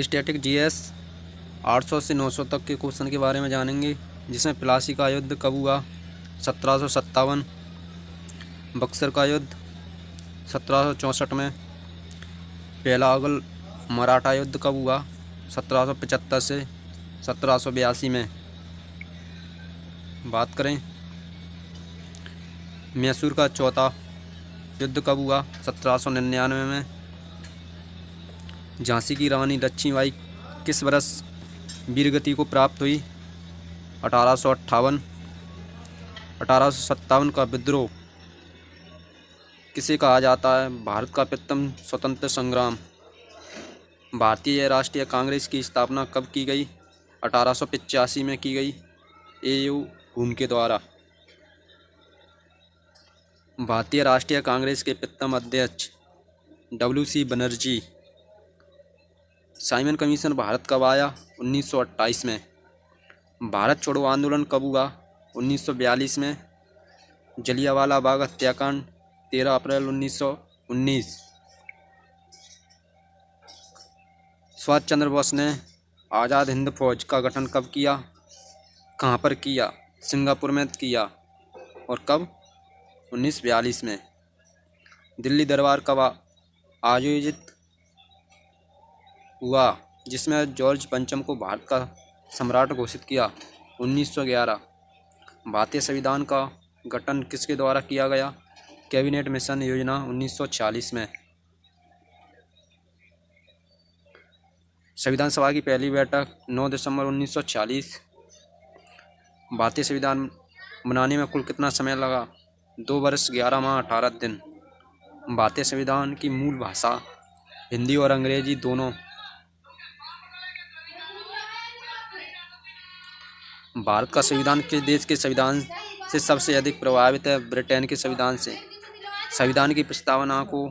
Static GS 800 से 900 तक के क्वेश्चन के बारे में जानेंगे, जिसमें प्लासी का युद्ध कब हुआ 1757, बक्सर का युद्ध 1764 में, पहला अगल मराठा युद्ध कब हुआ 1775 से 1782 में। बात करें मैसूर का चौथा युद्ध कब हुआ 1799 में। झांसी की रानी लक्ष्मीबाई किस वर्ष वीरगति को प्राप्त हुई 1858। 1857 का विद्रोह किसे कहा जाता है भारत का प्रथम स्वतंत्र संग्राम। भारतीय राष्ट्रीय कांग्रेस की स्थापना कब की गई 1885 में की गई ए.यू. हुन के द्वारा। भारतीय राष्ट्रीय कांग्रेस के प्रथम अध्यक्ष W.C. Banerjee. Simon commission Bharat कब आया 1928 में। भारत छोड़ो आंदोलन कब हुआ 1942 में। जलियांवाला बाग हत्याकांड 13 अप्रैल 1919। सुभाष चंद्र बोस ने आज़ाद हिंद फौज का गठन कब किया, कहाँ पर किया, सिंगापुर में किया, और कब 1942 में। दिल्ली दरबार कब आयोजित हुआ, जिसमें जॉर्ज पंचम को भारत का सम्राट घोषित किया 1911। भारतीय संविधान का गठन किसके द्वारा किया गया, कैबिनेट मिशन योजना 1946 में। संविधान सभा की पहली बैठक 9 दिसंबर 1946। भारतीय संविधान बनाने में कुल कितना समय लगा 2 वर्ष 11 माह 18 दिन। भारतीय संविधान की मूल भाषा हिंदी और अंग्रेजी दोनों। भारत का संविधान किस देश के संविधान से सबसे अधिक प्रभावित है, ब्रिटेन के संविधान से। संविधान की प्रस्तावना को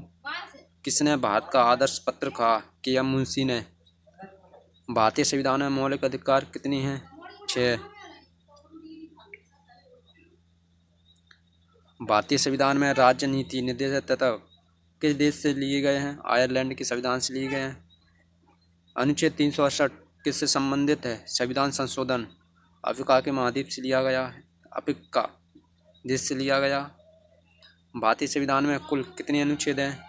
किसने भारत का आदर्श पत्र कहा, के.एम. मुंशी ने। भारतीय संविधान में मौलिक अधिकार कितनी हैं 6। भारतीय संविधान में राज्य नीति निर्देशक तत्व किस देश से लिए गए हैं, आयरलैंड के संविधान से लिए गए हैं। अनुच्छेद 368 किससे संबंधित है, संविधान संशोधन अफ्रीका के महाद्वीप से लिया गया है, अफ्रीका देश से लिया गया। भारतीय संविधान में कुल कितने अनुच्छेद हैं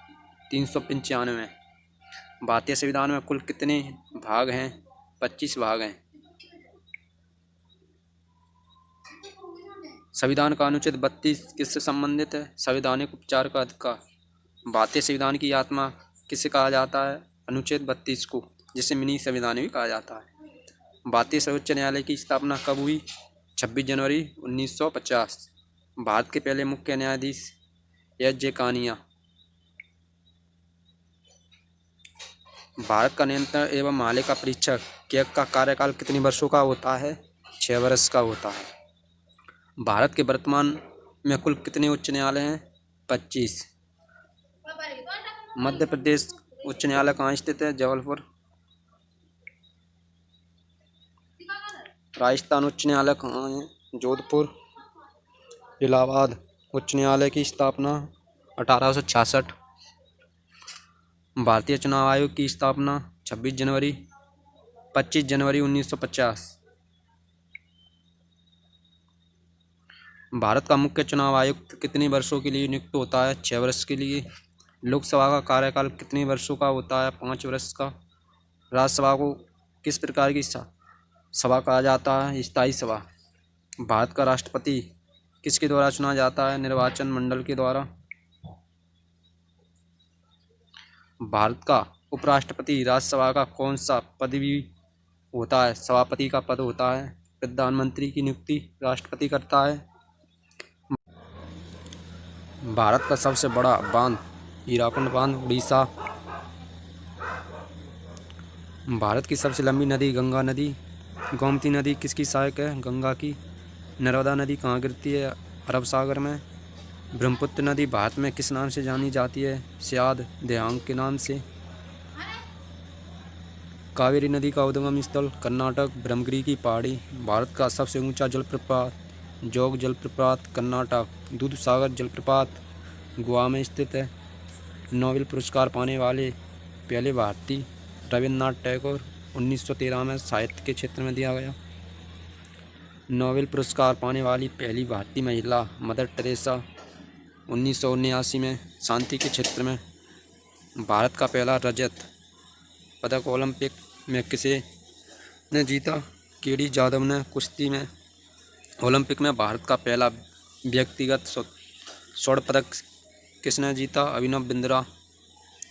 395। भारतीय संविधान में कुल कितने भाग हैं 25 भाग हैं। संविधान का अनुच्छेद 32 किससे संबंधित है, संवैधानिक उपचार का अधिकार। भारतीय संविधान की आत्मा किसे कहा जाता है, अनुच्छेद 32 को, जिसे मिनी संविधान भी कहा जाता है। भारतीय सर्वोच्च न्यायालय की स्थापना कब हुई 26 जनवरी 1950। भारत के पहले मुख्य न्यायाधीश एस.जे. कानिया। भारत का नियंत्रण एवं महालेखा परीक्षक कैग का कार्यकाल कितने वर्षों का होता है 6 वर्ष का होता है। भारत के वर्तमान में कुल कितने उच्च न्यायालय हैं 25। मध्य प्रदेश उच्च न्यायालय कहाँ स्थित है, जबलपुर। राजस्थान उच्च न्यायालय कहाँ है, जोधपुर। इलाहाबाद उच्च न्यायालय की स्थापना 1866। भारतीय चुनाव आयोग की स्थापना 25 जनवरी 1950। भारत का मुख्य चुनाव आयुक्त कितने वर्षों के लिए नियुक्त होता है 6 वर्ष के लिए। लोकसभा का कार्यकाल कितने वर्षों का होता है 5 वर्ष का। राज्यसभा को किस प्रकार की सभा कहा जाता है, स्थायी सभा। भारत का राष्ट्रपति किसके द्वारा चुना जाता है, निर्वाचन मंडल के द्वारा। भारत का उपराष्ट्रपति राज्यसभा का कौन सा पदवी होता है, सभापति का पद होता है। प्रधानमंत्री की नियुक्ति राष्ट्रपति करता है। भारत का सबसे बड़ा बांध हीराकुंड बांध, उड़ीसा। भारत की सबसे लंबी नदी गंगा नदी। गोमती नदी किसकी सहायक है, गंगा की। नर्मदा नदी कहाँ गिरती है, अरब सागर में। ब्रह्मपुत्र नदी भारत में किस नाम से जानी जाती है, स्याद देहांग के नाम से। कावेरी नदी का उद्गम स्थल कर्नाटक, ब्रह्मगिरी की पहाड़ी। भारत का सबसे ऊंचा जलप्रपात जोग जलप्रपात, कर्नाटक। दूधसागर जलप्रपात गोवा में स्थित है। नोबेल पुरस्कार पाने वाले पहले भारतीय रविन्द्रनाथ टैगोर 1913 में साहित्य के क्षेत्र में दिया गया। नोबेल पुरस्कार पाने वाली पहली भारतीय महिला मदर टेरेसा 1979 में शांति के क्षेत्र में। भारत का पहला रजत पदक ओलंपिक में किसे ने जीता? केडी जाधव ने। कुश्ती में ओलंपिक में भारत का पहला व्यक्तिगत स्वर्ण पदक किसने जीता? अभिनव बिंद्रा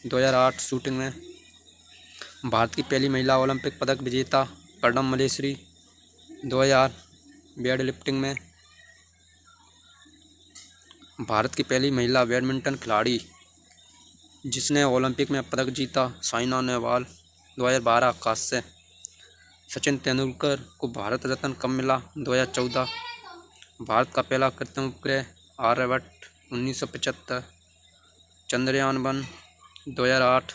2008। शूटिंग में भारत की पहली महिला ओलंपिक पदक विजेता कर्णम मल्लेश्वरी 2000। वेट लिफ्टिंग में भारत की पहली महिला बैडमिंटन खिलाड़ी जिसने ओलंपिक में पदक जीता साइना नेहवाल 2012। कांस्य। सचिन तेंदुलकर को भारत रत्न कब मिला? 2014। भारत का पहला कृत्रिम उपग्रह आर्यभट्ट 1975। चंद्रयान 1 2008।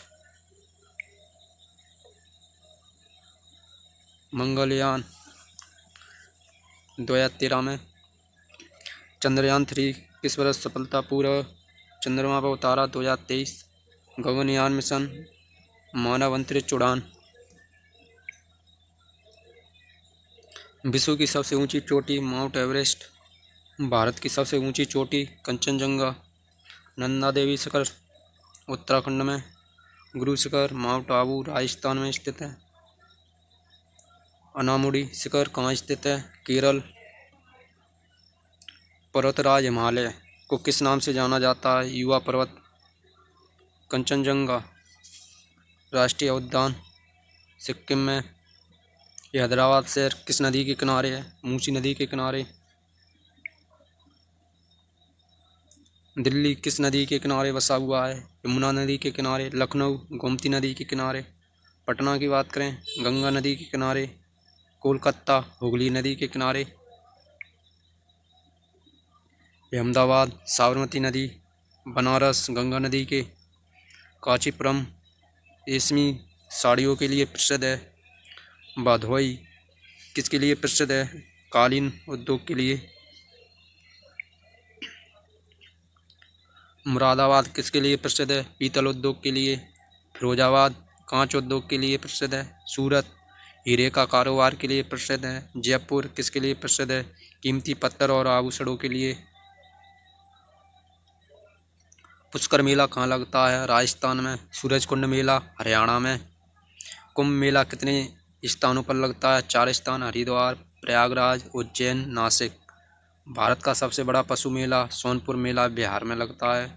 मंगलयान 2013 में। चंद्रयान 3 किस वर्ष सफलतापूर्वक चंद्रमा पर उतारा? 2023। गगनयान मिशन मानव अंतरिक्ष उड़ान। विश्व की सबसे ऊंची चोटी माउंट एवरेस्ट। भारत की सबसे ऊंची चोटी कंचनजंगा। नंदा देवी शिखर उत्तराखंड में। गुरु शिखर माउंट आबू राजस्थान में स्थित है। अनामुडी शिखर कहाँ स्थित है? केरल। पर्वतराज हिमालय को किस नाम से जाना जाता है? युवा पर्वत। कंचनजंगा राष्ट्रीय उद्यान सिक्किम में। हैदराबाद शहर किस नदी के किनारे है? मूसी नदी के किनारे। दिल्ली किस नदी के किनारे बसा हुआ है? यमुना नदी के किनारे। लखनऊ गोमती नदी के किनारे। पटना की बात करें गंगा नदी के किनारे। कोलकाता हुगली नदी के किनारे। अहमदाबाद साबरमती नदी। बनारस गंगा नदी के। कांचीपुरम रेशमी साड़ियों के लिए प्रसिद्ध है। भदोही किसके लिए प्रसिद्ध है? कालीन उद्योग के लिए। मुरादाबाद किसके लिए प्रसिद्ध है? पीतल उद्योग के लिए। फिरोजाबाद कांच उद्योग के लिए प्रसिद्ध है। सूरत हीरे का कारोबार के लिए प्रसिद्ध है। जयपुर किसके लिए प्रसिद्ध है? कीमती पत्थर और आभूषणों के लिए। पुष्कर मेला कहाँ लगता है? राजस्थान में। सूरजकुंड मेला हरियाणा में। कुंभ मेला कितने स्थानों पर लगता है? 4 स्थान हरिद्वार प्रयागराज उज्जैन नासिक। भारत का सबसे बड़ा पशु मेला सोनपुर मेला बिहार में लगता है।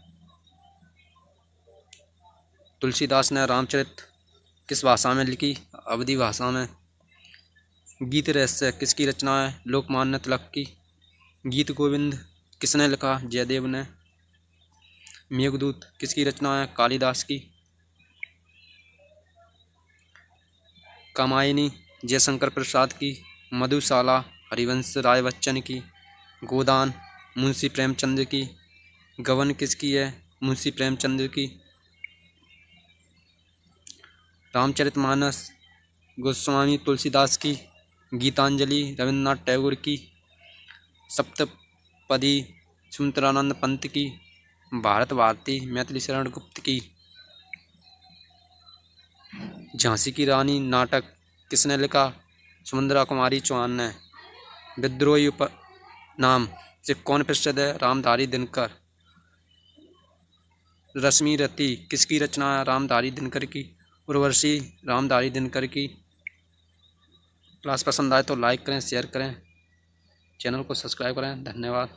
तुलसीदास ने रामचरित किस भाषा में लिखी? अवधी भाषा में। गीत रहस्य किसकी रचना है? लोकमान्य तिलक की। गीत गोविंद किसने लिखा? जयदेव ने। मेघदूत किसकी रचना है? कालिदास की। कामायनी जयशंकर प्रसाद की। मधुशाला हरिवंश राय बच्चन की। गोदान मुंशी प्रेमचंद की। गबन किसकी है? मुंशी प्रेमचंद की। रामचरितमानस गोस्वामी तुलसीदास की। गीतांजलि रविन्द्रनाथ टैगोर की। सप्तपदी सुमित्रानंद पंत की। भारत भारती मैथिली शरण गुप्त की। झांसी की रानी नाटक किसने लिखा? सुमंद्रा कुमारी चौहान ने। विद्रोही नाम से कौन प्रसिद्ध है? रामधारी दिनकर। रश्मि रति किसकी रचना है? रामधारी दिनकर की। उर्वशी रामधारी दिनकर की। क्लास पसंद आए तो लाइक करें शेयर करें चैनल को सब्सक्राइब करें। धन्यवाद।